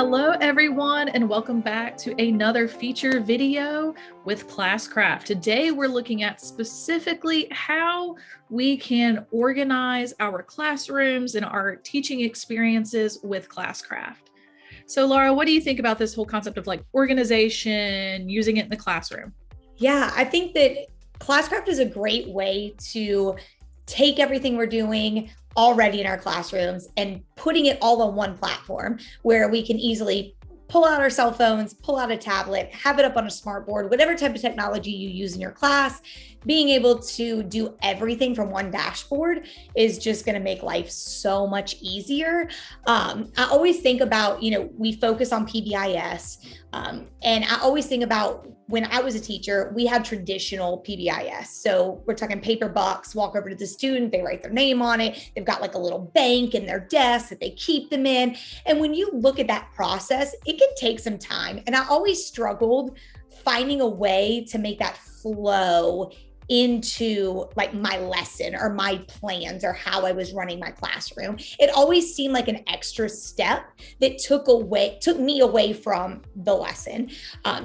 Hello, everyone, and welcome back to another feature video with Classcraft. Today, we're looking at specifically how we can organize our classrooms and our teaching experiences with Classcraft. So, Lara, what do you think about this whole concept of like organization, using it in the classroom? Yeah, I think that Classcraft is a great way to take everything we're doing already in our classrooms and putting it all on one platform where we can easily pull out our cell phones, pull out a tablet, have it up on a smart board, whatever type of technology you use in your class. Being able to do everything from one dashboard is just going to make life so much easier. I always think about, we focus on PBIS. And I always think about when I was a teacher, we had traditional PBIS. So we're talking paper bucks, walk over to the student, they write their name on it. They've got like a little bank in their desk that they keep them in. And when you look at that process, it can take some time. And I always struggled finding a way to make that flow into like my lesson or my plans or how I was running my classroom. It always seemed like an extra step that took me away from the lesson.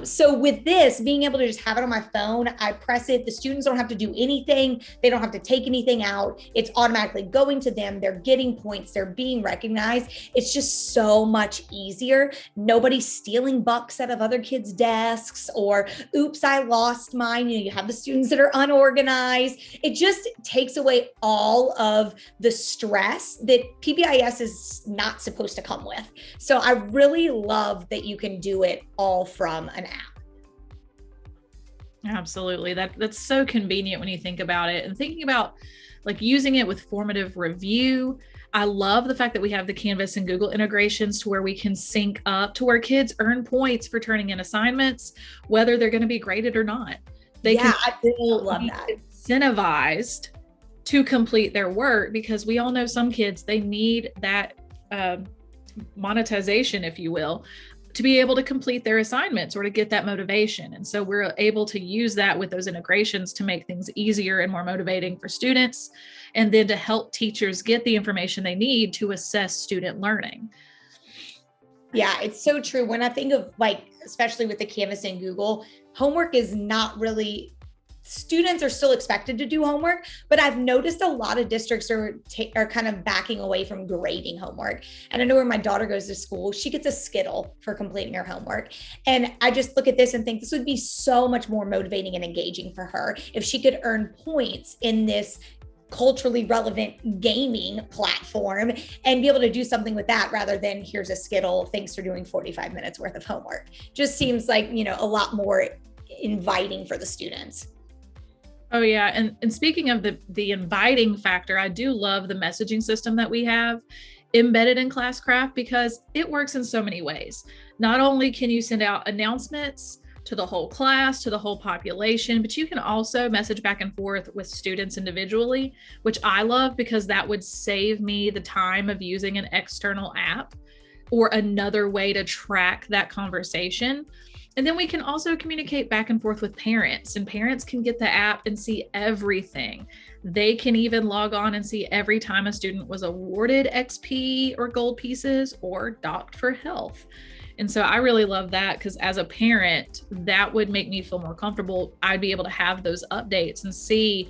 So with this, being able to just have it on my phone, I press it, the students don't have to do anything. They don't have to take anything out. It's automatically going to them. They're getting points. They're being recognized. It's just so much easier. Nobody's stealing bucks out of other kids' desks or oops, I lost mine. You have the students that are unorganized. It just takes away all of the stress that PBIS is not supposed to come with. So I really love that you can do it all from an app. Absolutely. That's so convenient when you think about it, and thinking about like using it with formative review. I love the fact that we have the Canvas and Google integrations to where we can sync up to where kids earn points for turning in assignments, whether they're going to be graded or not. They can still be incentivized to complete their work, because we all know some kids, they need that monetization, if you will, to be able to complete their assignments or to get that motivation. And so we're able to use that with those integrations to make things easier and more motivating for students, and then to help teachers get the information they need to assess student learning. Yeah, it's so true. When I think of like, especially with the Canvas and Google, homework is not really, students are still expected to do homework, but I've noticed a lot of districts are kind of backing away from grading homework. And I know where my daughter goes to school, she gets a Skittle for completing her homework. And I just look at this and think this would be so much more motivating and engaging for her if she could earn points in this culturally relevant gaming platform and be able to do something with that rather than here's a Skittle, thanks for doing 45 minutes worth of homework. Just seems like, a lot more inviting for the students. Oh yeah. And speaking of the inviting factor, I do love the messaging system that we have embedded in Classcraft, because it works in so many ways. Not only can you send out announcements to the whole class, to the whole population, but you can also message back and forth with students individually, which I love, because that would save me the time of using an external app or another way to track that conversation. And then we can also communicate back and forth with parents, and parents can get the app and see everything. They can even log on and see every time a student was awarded XP or gold pieces or docked for health. And so I really love that, because as a parent, that would make me feel more comfortable. I'd be able to have those updates and see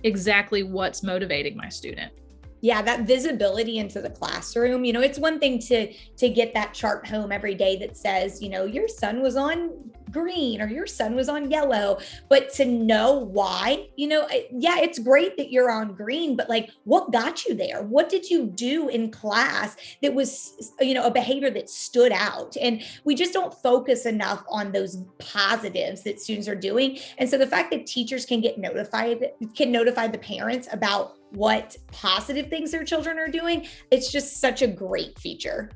exactly what's motivating my student. Yeah, that visibility into the classroom, it's one thing to get that chart home every day that says, your son was on green or your son was on yellow, but to know why, yeah, it's great that you're on green, but like, what got you there? What did you do in class that was, a behavior that stood out? And we just don't focus enough on those positives that students are doing. And so the fact that teachers can notify the parents about what positive things their children are doing, it's just such a great feature.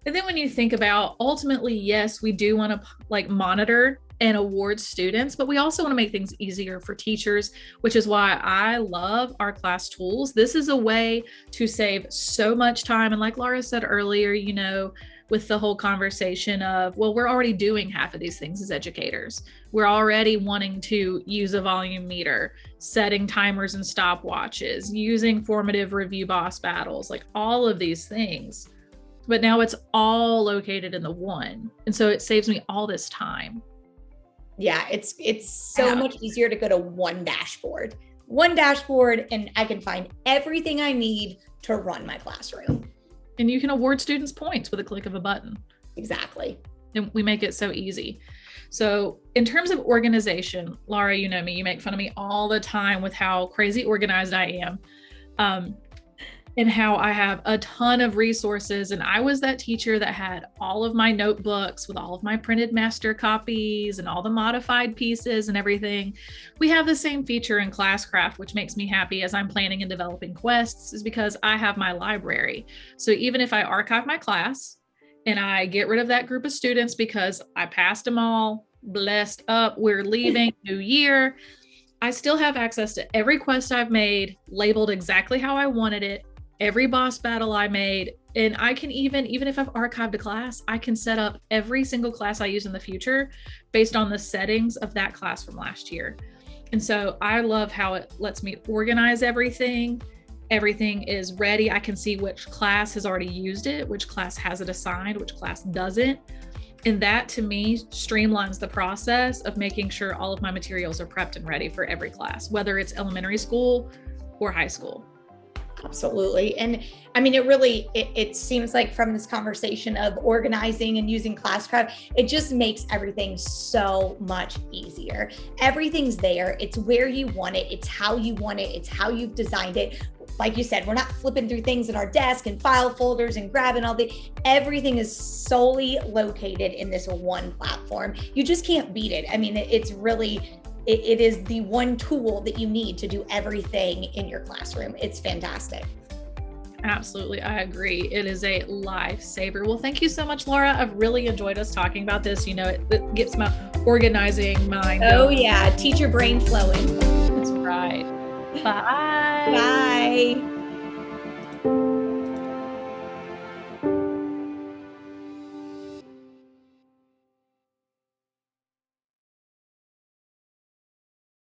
And then when you think about, ultimately, yes, we do want to like monitor and award students, but we also want to make things easier for teachers, which is why I love our class tools. This is a way to save so much time. And like Lara said earlier, with the whole conversation of, well, we're already doing half of these things as educators. We're already wanting to use a volume meter, setting timers and stopwatches, using formative review boss battles, like all of these things. but now it's all located in the one. And so it saves me all this time. Yeah, it's so much easier to go to one dashboard, and I can find everything I need to run my classroom. And you can award students points with a click of a button. Exactly. And we make it so easy. So in terms of organization, Lara, you know me, you make fun of me all the time with how crazy organized I am. And how I have a ton of resources. And I was that teacher that had all of my notebooks with all of my printed master copies and all the modified pieces and everything. We have the same feature in Classcraft, which makes me happy as I'm planning and developing quests, is because I have my library. So even if I archive my class and I get rid of that group of students because I passed them all, blessed up, we're leaving, new year, I still have access to every quest I've made, labeled exactly how I wanted it, every boss battle I made. And I can even if I've archived a class, I can set up every single class I use in the future based on the settings of that class from last year. And so I love how it lets me organize everything. Everything is ready. I can see which class has already used it, which class has it assigned, which class doesn't. And that to me streamlines the process of making sure all of my materials are prepped and ready for every class, whether it's elementary school or high school. Absolutely. And I mean, it seems like from this conversation of organizing and using Classcraft, it just makes everything so much easier. Everything's there. It's where you want it. It's how you want it. It's how you've designed it. Like you said, we're not flipping through things in our desk and file folders and grabbing all everything is solely located in this one platform. You just can't beat it. I mean, it's really, it is the one tool that you need to do everything in your classroom. It's fantastic. Absolutely. I agree. It is a lifesaver. Well, thank you so much, Lara. I've really enjoyed us talking about this. You know, it gets my organizing mind going. Oh yeah. Teacher brain flowing. That's right. Bye. Bye.